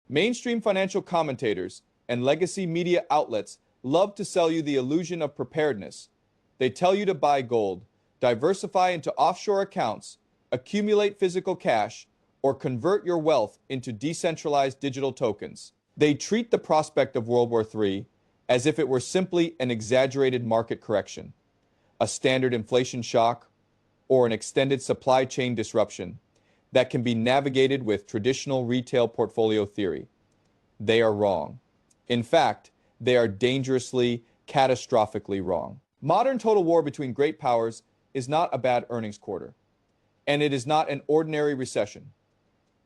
Mainstream financial commentators and legacy media outlets love to sell you the illusion of preparedness. They tell you to buy gold, diversify into offshore accounts, accumulate physical cash, or convert your wealth into decentralized digital tokens. They treat the prospect of World War III as if it were simply an exaggerated market correction, a standard inflation shock, or an extended supply chain disruption that can be navigated with traditional retail portfolio theory. They are wrong. In fact, they are dangerously, catastrophically wrong. Modern total war between great powers is not a bad earnings quarter, and it is not an ordinary recession.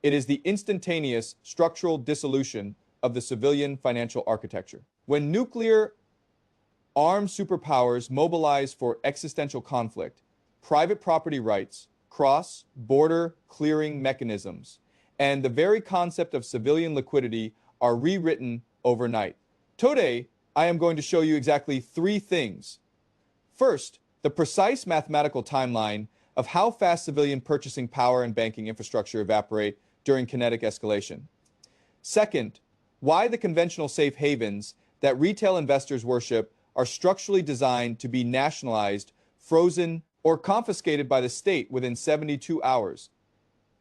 It is the instantaneous structural dissolution of the civilian financial architecture. When nuclear armed superpowers mobilize for existential conflict, private property rights, cross-border clearing mechanisms, and the very concept of civilian liquidity are rewritten overnight. Today, I am going to show you exactly three things. First, the precise mathematical timeline of how fast civilian purchasing power and banking infrastructure evaporate during kinetic escalation. Second, why the conventional safe havens that retail investors worship are structurally designed to be nationalized, frozen, or confiscated by the state within 72 hours.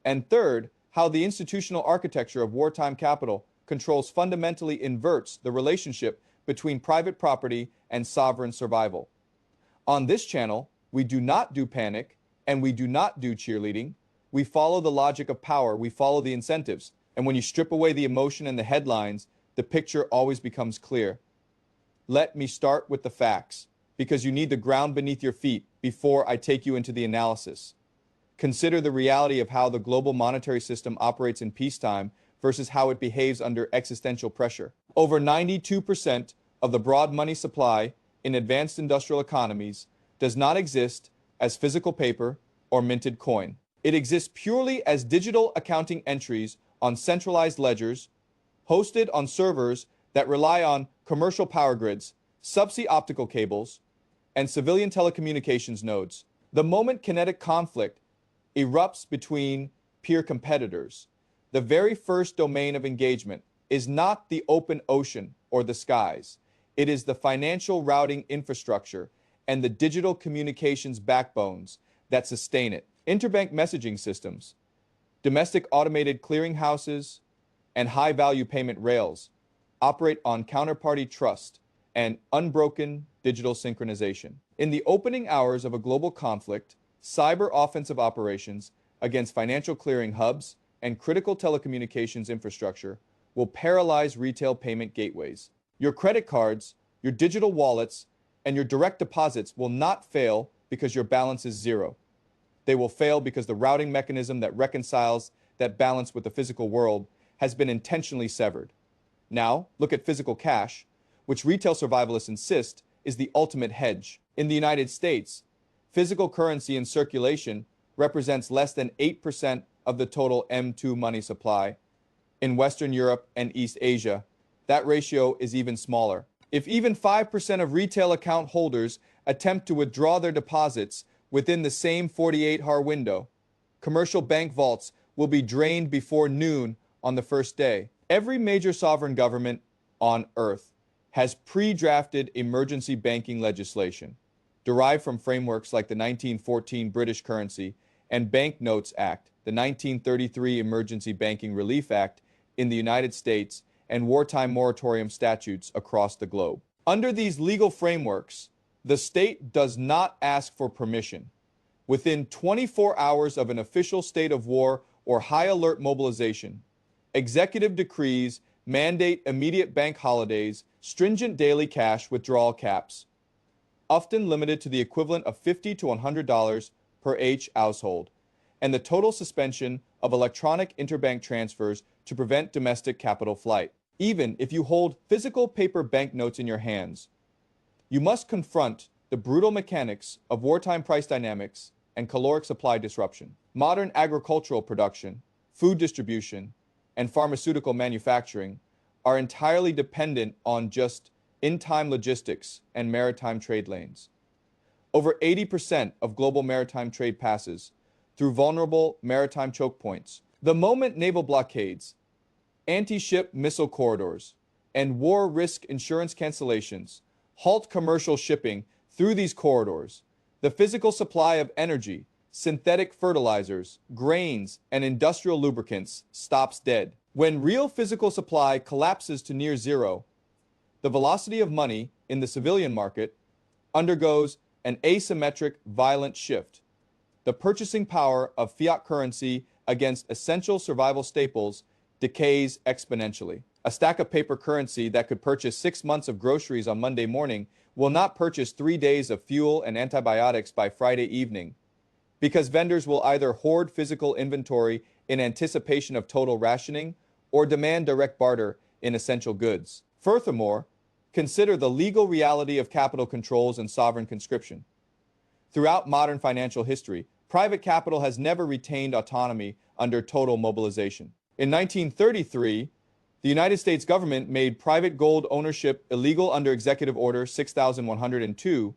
And third, how the institutional architecture of wartime capital controls fundamentally inverts the relationship between private property and sovereign survival. On this channel, we do not do panic, and we do not do cheerleading. We follow the logic of power, we follow the incentives. And when you strip away the emotion and the headlines, the picture always becomes clear. Let me start with the facts, because you need the ground beneath your feet before I take you into the analysis. Consider the reality of how the global monetary system operates in peacetime versus how it behaves under existential pressure. Over 92% of the broad money supply in advanced industrial economies does not exist as physical paper or minted coin. It exists purely as digital accounting entries on centralized ledgers, hosted on servers that rely on commercial power grids, subsea optical cables, and civilian telecommunications nodes. The moment kinetic conflict erupts between peer competitors, the very first domain of engagement is not the open ocean or the skies. It is the financial routing infrastructure and the digital communications backbones that sustain it. Interbank messaging systems, domestic automated clearinghouses, and high-value payment rails operate on counterparty trust and unbroken digital synchronization. In the opening hours of a global conflict, cyber offensive operations against financial clearing hubs and critical telecommunications infrastructure will paralyze retail payment gateways. Your credit cards, your digital wallets, and your direct deposits will not fail because your balance is zero. They will fail because the routing mechanism that reconciles that balance with the physical world has been intentionally severed. Now, look at physical cash, which retail survivalists insist is the ultimate hedge. In the United States, physical currency in circulation represents less than 8% of the total M2 money supply. In Western Europe and East Asia, that ratio is even smaller. If even 5% of retail account holders attempt to withdraw their deposits within the same 48-hour window, commercial bank vaults will be drained before noon on the first day. Every major sovereign government on Earth has pre-drafted emergency banking legislation, derived from frameworks like the 1914 British Currency and Banknotes Act, the 1933 Emergency Banking Relief Act in the United States, and wartime moratorium statutes across the globe. Under these legal frameworks, the state does not ask for permission. Within 24 hours of an official state of war or high alert mobilization, executive decrees mandate immediate bank holidays, stringent daily cash withdrawal caps, often limited to the equivalent of $50 to $100 per each household, and the total suspension of electronic interbank transfers to prevent domestic capital flight. Even if you hold physical paper banknotes in your hands, you must confront the brutal mechanics of wartime price dynamics and caloric supply disruption. Modern agricultural production, food distribution, and pharmaceutical manufacturing are entirely dependent on just in-time logistics and maritime trade lanes. Over 80% of global maritime trade passes through vulnerable maritime choke points. The moment naval blockades anti-ship missile corridors, and war risk insurance cancellations halt commercial shipping through these corridors. The physical supply of energy, synthetic fertilizers, grains, and industrial lubricants stops dead. When real physical supply collapses to near zero, the velocity of money in the civilian market undergoes an asymmetric violent shift. The purchasing power of fiat currency against essential survival staples decays exponentially. A stack of paper currency that could purchase 6 months of groceries on Monday morning will not purchase 3 days of fuel and antibiotics by Friday evening, because vendors will either hoard physical inventory in anticipation of total rationing or demand direct barter in essential goods. Furthermore, consider the legal reality of capital controls and sovereign conscription. Throughout modern financial history, private capital has never retained autonomy under total mobilization. In 1933, the United States government made private gold ownership illegal under Executive Order 6102,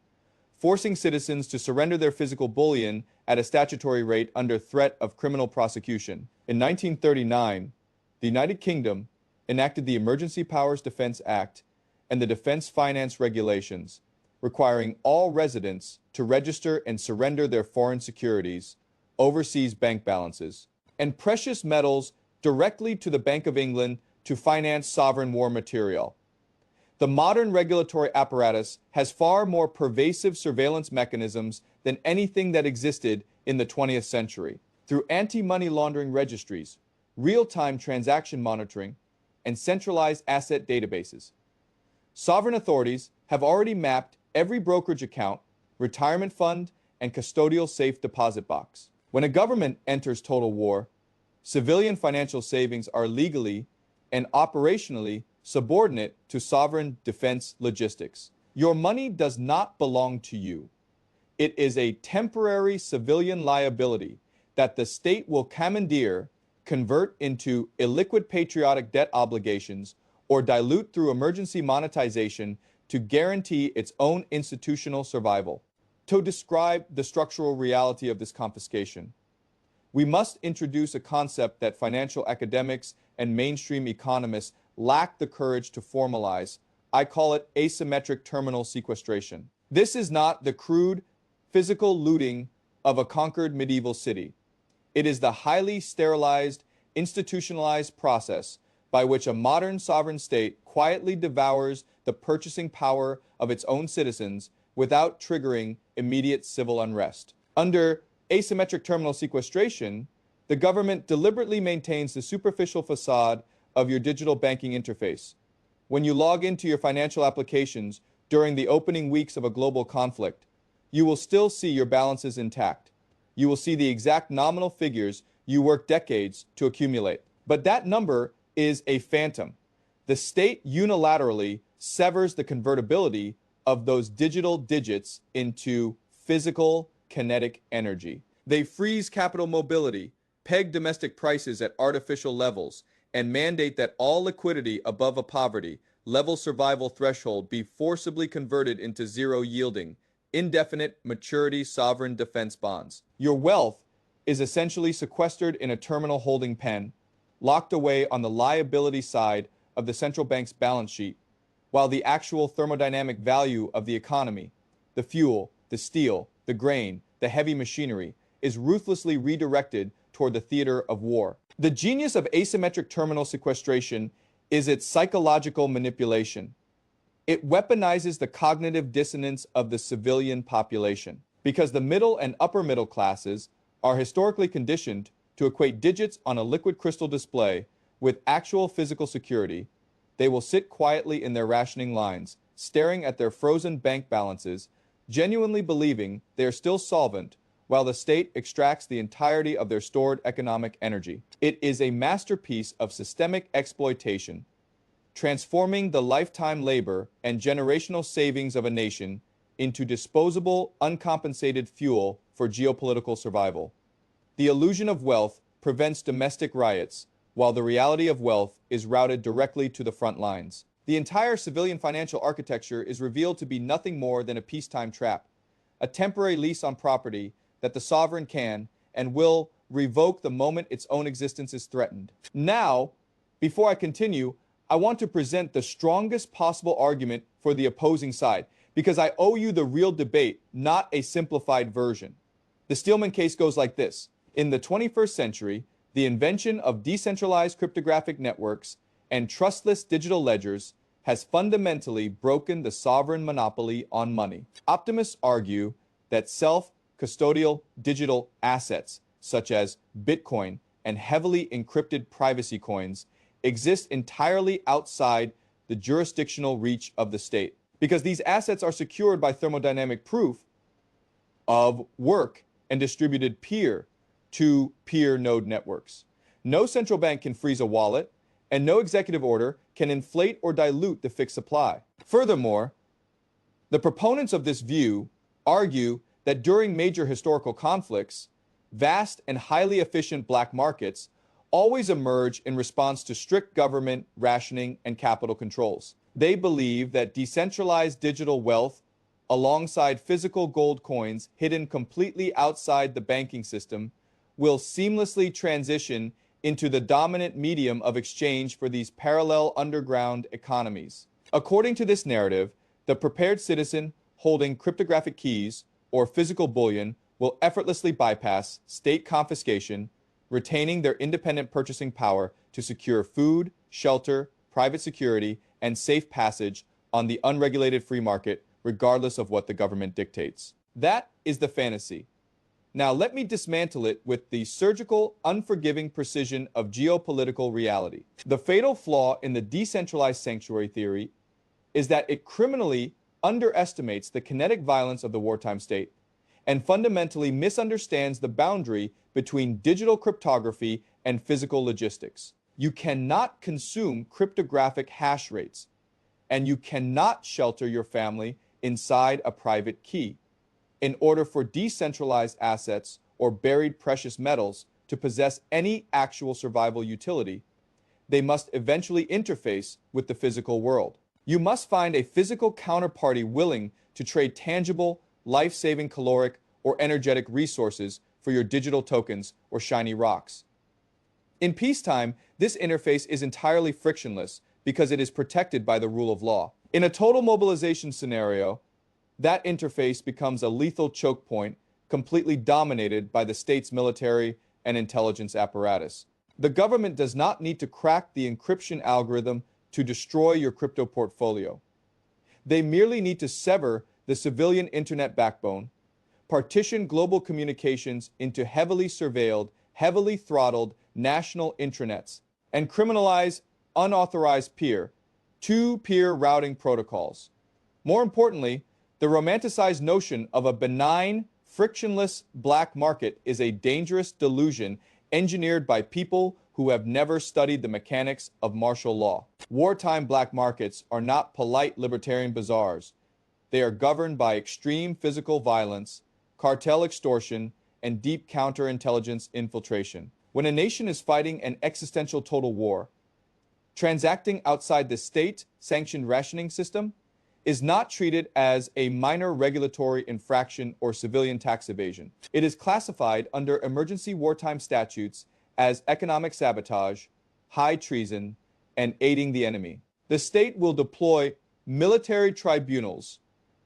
forcing citizens to surrender their physical bullion at a statutory rate under threat of criminal prosecution. In 1939, the United Kingdom enacted the Emergency Powers Defense Act and the Defense Finance Regulations, requiring all residents to register and surrender their foreign securities, overseas bank balances, and precious metals directly to the Bank of England to finance sovereign war material. The modern regulatory apparatus has far more pervasive surveillance mechanisms than anything that existed in the 20th century. Through anti-money laundering registries, real-time transaction monitoring, and centralized asset databases, sovereign authorities have already mapped every brokerage account, retirement fund, and custodial safe deposit box. When a government enters total war, civilian financial savings are legally and operationally subordinate to sovereign defense logistics. Your money does not belong to you. It is a temporary civilian liability that the state will commandeer, convert into illiquid patriotic debt obligations, or dilute through emergency monetization to guarantee its own institutional survival. To describe the structural reality of this confiscation, we must introduce a concept that financial academics and mainstream economists lack the courage to formalize. I call it asymmetric terminal sequestration. This is not the crude, physical looting of a conquered medieval city. It is the highly sterilized, institutionalized process by which a modern sovereign state quietly devours the purchasing power of its own citizens without triggering immediate civil unrest. Under asymmetric terminal sequestration, the government deliberately maintains the superficial facade of your digital banking interface. When you log into your financial applications during the opening weeks of a global conflict, you will still see your balances intact. You will see the exact nominal figures you worked decades to accumulate. But that number is a phantom. The state unilaterally severs the convertibility of those digital digits into physical kinetic energy. They freeze capital mobility, peg domestic prices at artificial levels, and mandate that all liquidity above a poverty level survival threshold be forcibly converted into zero-yielding, indefinite maturity sovereign defense bonds. Your wealth is essentially sequestered in a terminal holding pen, locked away on the liability side of the central bank's balance sheet, while the actual thermodynamic value of the economy, the fuel, the steel, the grain, the heavy machinery, is ruthlessly redirected toward the theater of war. The genius of asymmetric terminal sequestration is its psychological manipulation. It weaponizes the cognitive dissonance of the civilian population. Because the middle and upper middle classes are historically conditioned to equate digits on a liquid crystal display with actual physical security, they will sit quietly in their rationing lines, staring at their frozen bank balances, genuinely believing they are still solvent, while the state extracts the entirety of their stored economic energy. It is a masterpiece of systemic exploitation, transforming the lifetime labor and generational savings of a nation into disposable, uncompensated fuel for geopolitical survival. The illusion of wealth prevents domestic riots, while the reality of wealth is routed directly to the front lines. The entire civilian financial architecture is revealed to be nothing more than a peacetime trap, a temporary lease on property that the sovereign can and will revoke the moment its own existence is threatened. Now, Before I continue, I want to present the strongest possible argument for the opposing side, because I owe you the real debate, not a simplified version. The Steelman case goes like this. In the 21st century, the invention of decentralized cryptographic networks and trustless digital ledgers has fundamentally broken the sovereign monopoly on money. Optimists argue that self-custodial digital assets, such as Bitcoin and heavily encrypted privacy coins, exist entirely outside the jurisdictional reach of the state, because these assets are secured by thermodynamic proof of work and distributed peer-to-peer node networks. No central bank can freeze a wallet, and no executive order can inflate or dilute the fixed supply. Furthermore, the proponents of this view argue that during major historical conflicts, vast and highly efficient black markets always emerge in response to strict government rationing and capital controls. They believe that decentralized digital wealth, alongside physical gold coins hidden completely outside the banking system, will seamlessly transition into the dominant medium of exchange for these parallel underground economies. According to this narrative, the prepared citizen holding cryptographic keys or physical bullion will effortlessly bypass state confiscation, retaining their independent purchasing power to secure food, shelter, private security, and safe passage on the unregulated free market, regardless of what the government dictates. That is the fantasy. Now let me dismantle it with the surgical, unforgiving precision of geopolitical reality. The fatal flaw in the decentralized sanctuary theory is that it criminally underestimates the kinetic violence of the wartime state and fundamentally misunderstands the boundary between digital cryptography and physical logistics. You cannot consume cryptographic hash rates, and you cannot shelter your family inside a private key. In order for decentralized assets or buried precious metals to possess any actual survival utility, they must eventually interface with the physical world. You must find a physical counterparty willing to trade tangible, life-saving caloric or energetic resources for your digital tokens or shiny rocks. In peacetime, this interface is entirely frictionless because it is protected by the rule of law. In a total mobilization scenario, that interface becomes a lethal choke point, completely dominated by the state's military and intelligence apparatus. The government does not need to crack the encryption algorithm to destroy your crypto portfolio. They merely need to sever the civilian internet backbone, partition global communications into heavily surveilled, heavily throttled national intranets, and criminalize unauthorized peer-to-peer routing protocols. More importantly, the romanticized notion of a benign, frictionless black market is a dangerous delusion engineered by people who have never studied the mechanics of martial law. Wartime black markets are not polite libertarian bazaars. They are governed by extreme physical violence, cartel extortion, and deep counterintelligence infiltration. When a nation is fighting an existential total war, transacting outside the state-sanctioned rationing system is not treated as a minor regulatory infraction or civilian tax evasion. It is classified under emergency wartime statutes as economic sabotage, high treason, and aiding the enemy. The state will deploy military tribunals,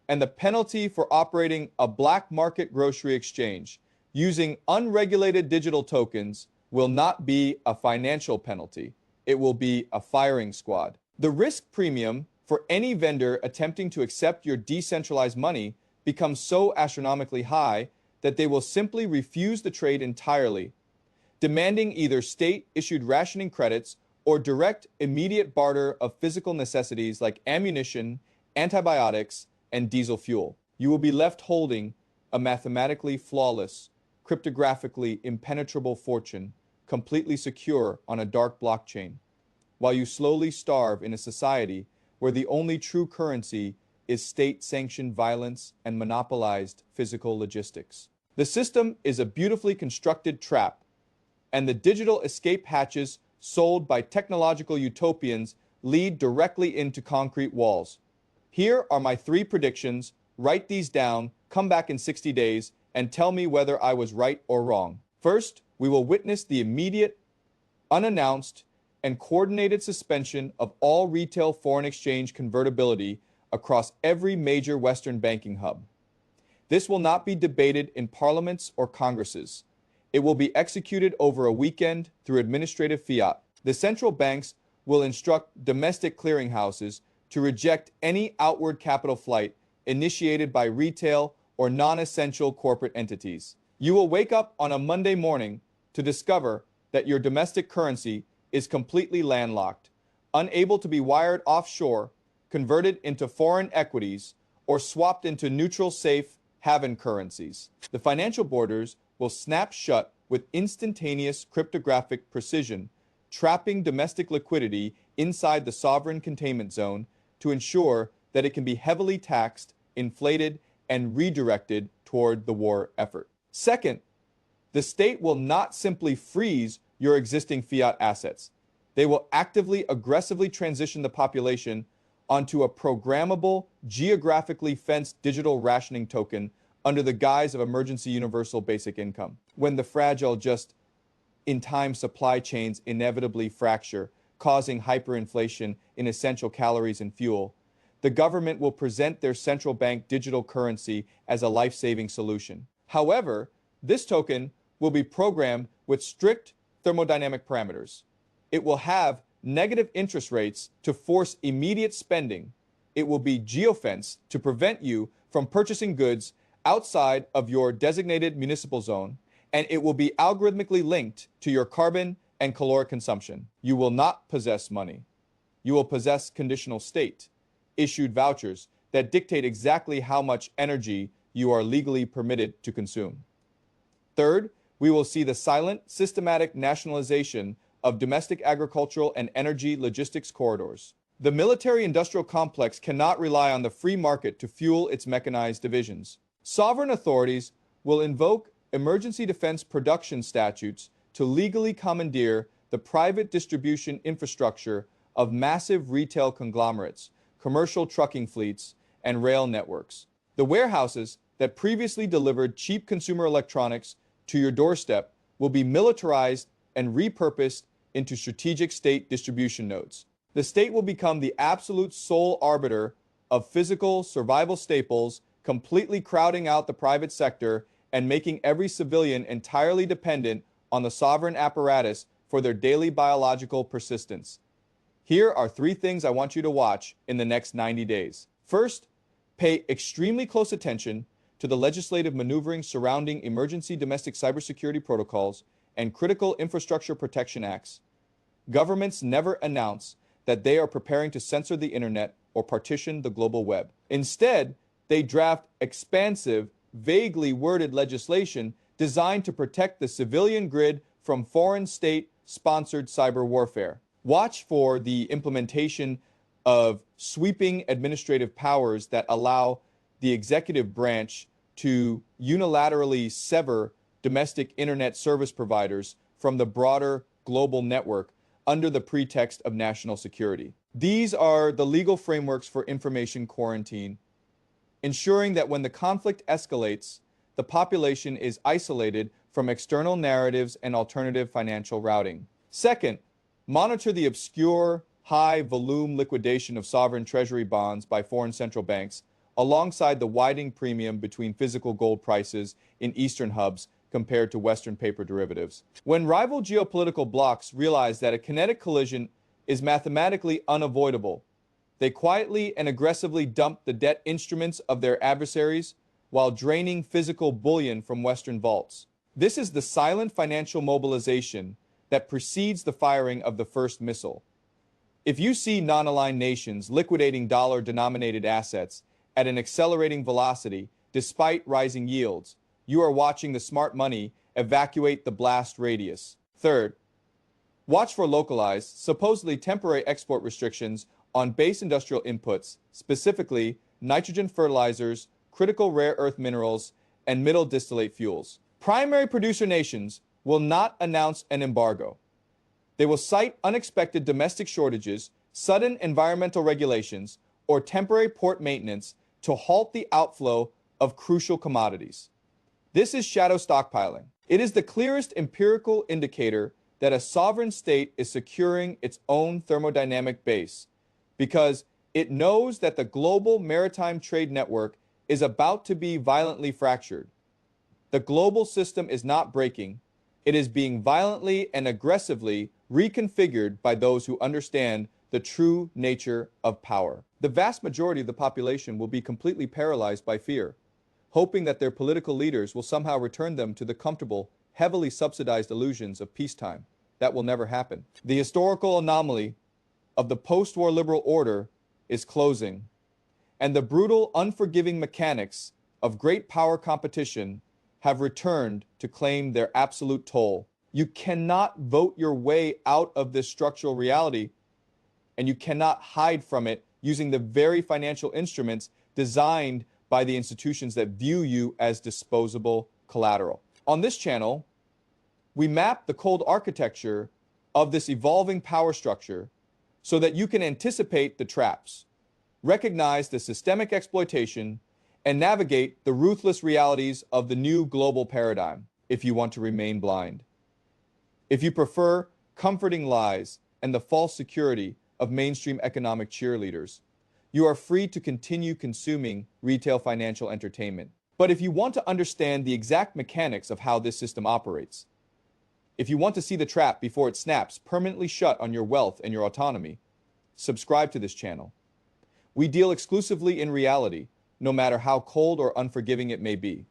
and the penalty for operating a black market grocery exchange using unregulated digital tokens will not be a financial penalty. It will be a firing squad. The risk premium for any vendor attempting to accept your decentralized money becomes so astronomically high that they will simply refuse the trade entirely, demanding either state-issued rationing credits or direct, immediate barter of physical necessities like ammunition, antibiotics, and diesel fuel. You will be left holding a mathematically flawless, cryptographically impenetrable fortune, completely secure on a dark blockchain, while you slowly starve in a society where the only true currency is state-sanctioned violence and monopolized physical logistics. The system is a beautifully constructed trap, and the digital escape hatches sold by technological utopians lead directly into concrete walls. Here are my 3 predictions. Write these down, come back in 60 days, and tell me whether I was right or wrong. First, we will witness the immediate, unannounced, and coordinated suspension of all retail foreign exchange convertibility across every major Western banking hub. This will not be debated in parliaments or congresses. It will be executed over a weekend through administrative fiat. The central banks will instruct domestic clearinghouses to reject any outward capital flight initiated by retail or non-essential corporate entities. You will wake up on a Monday morning to discover that your domestic currency is completely landlocked, unable to be wired offshore, converted into foreign equities, or swapped into neutral, safe haven currencies. The financial borders will snap shut with instantaneous cryptographic precision, trapping domestic liquidity inside the sovereign containment zone to ensure that it can be heavily taxed, inflated, and redirected toward the war effort. Second, the state will not simply freeze your existing fiat assets. They will actively, aggressively transition the population onto a programmable, geographically fenced digital rationing token under the guise of emergency universal basic income. When the fragile, just-in-time supply chains inevitably fracture, causing hyperinflation in essential calories and fuel, the government will present their central bank digital currency as a life-saving solution. However, this token will be programmed with strict thermodynamic parameters. It will have negative interest rates to force immediate spending. It will be geofenced to prevent you from purchasing goods outside of your designated municipal zone, and it will be algorithmically linked to your carbon and caloric consumption. You will not possess money. You will possess conditional state, issued vouchers that dictate exactly how much energy you are legally permitted to consume. Third, we will see the silent, systematic nationalization of domestic agricultural and energy logistics corridors. The military-industrial complex cannot rely on the free market to fuel its mechanized divisions. Sovereign authorities will invoke emergency defense production statutes to legally commandeer the private distribution infrastructure of massive retail conglomerates, commercial trucking fleets, and rail networks. The warehouses that previously delivered cheap consumer electronics to your doorstep will be militarized and repurposed into strategic state distribution nodes. The state will become the absolute sole arbiter of physical survival staples, completely crowding out the private sector and making every civilian entirely dependent on the sovereign apparatus for their daily biological persistence. Here are 3 things I want you to watch in the next 90 days. First, pay extremely close attention to the legislative maneuvering surrounding emergency domestic cybersecurity protocols and critical infrastructure protection acts. Governments never announce that they are preparing to censor the internet or partition the global web. Instead, they draft expansive, vaguely worded legislation designed to protect the civilian grid from foreign state-sponsored cyber warfare. Watch for the implementation of sweeping administrative powers that allow the executive branch to unilaterally sever domestic internet service providers from the broader global network under the pretext of national security. These are the legal frameworks for information quarantine, ensuring that when the conflict escalates, the population is isolated from external narratives and alternative financial routing. Second, monitor the obscure, high-volume liquidation of sovereign treasury bonds by foreign central banks, alongside the widening premium between physical gold prices in Eastern hubs compared to Western paper derivatives. When rival geopolitical blocs realize that a kinetic collision is mathematically unavoidable, they quietly and aggressively dump the debt instruments of their adversaries while draining physical bullion from Western vaults. This is the silent financial mobilization that precedes the firing of the first missile. If you see non-aligned nations liquidating dollar-denominated assets at an accelerating velocity despite rising yields, you are watching the smart money evacuate the blast radius. Third, watch for localized, supposedly temporary export restrictions on base industrial inputs, specifically nitrogen fertilizers, critical rare earth minerals, and middle distillate fuels. Primary producer nations will not announce an embargo. They will cite unexpected domestic shortages, sudden environmental regulations, or temporary port maintenance to halt the outflow of crucial commodities. This is shadow stockpiling. It is the clearest empirical indicator that a sovereign state is securing its own thermodynamic base because it knows that the global maritime trade network is about to be violently fractured. The global system is not breaking. It is being violently and aggressively reconfigured by those who understand the true nature of power. The vast majority of the population will be completely paralyzed by fear, hoping that their political leaders will somehow return them to the comfortable, heavily subsidized illusions of peacetime. That will never happen. The historical anomaly of the post-war liberal order is closing, and the brutal, unforgiving mechanics of great power competition have returned to claim their absolute toll. You cannot vote your way out of this structural reality, and you cannot hide from it using the very financial instruments designed by the institutions that view you as disposable collateral. On this channel, we map the cold architecture of this evolving power structure so that you can anticipate the traps, recognize the systemic exploitation, and navigate the ruthless realities of the new global paradigm if you want to remain blind. If you prefer comforting lies and the false security of mainstream economic cheerleaders, you are free to continue consuming retail financial entertainment. But if you want to understand the exact mechanics of how this system operates, if you want to see the trap before it snaps permanently shut on your wealth and your autonomy, subscribe to this channel. We deal exclusively in reality, no matter how cold or unforgiving it may be.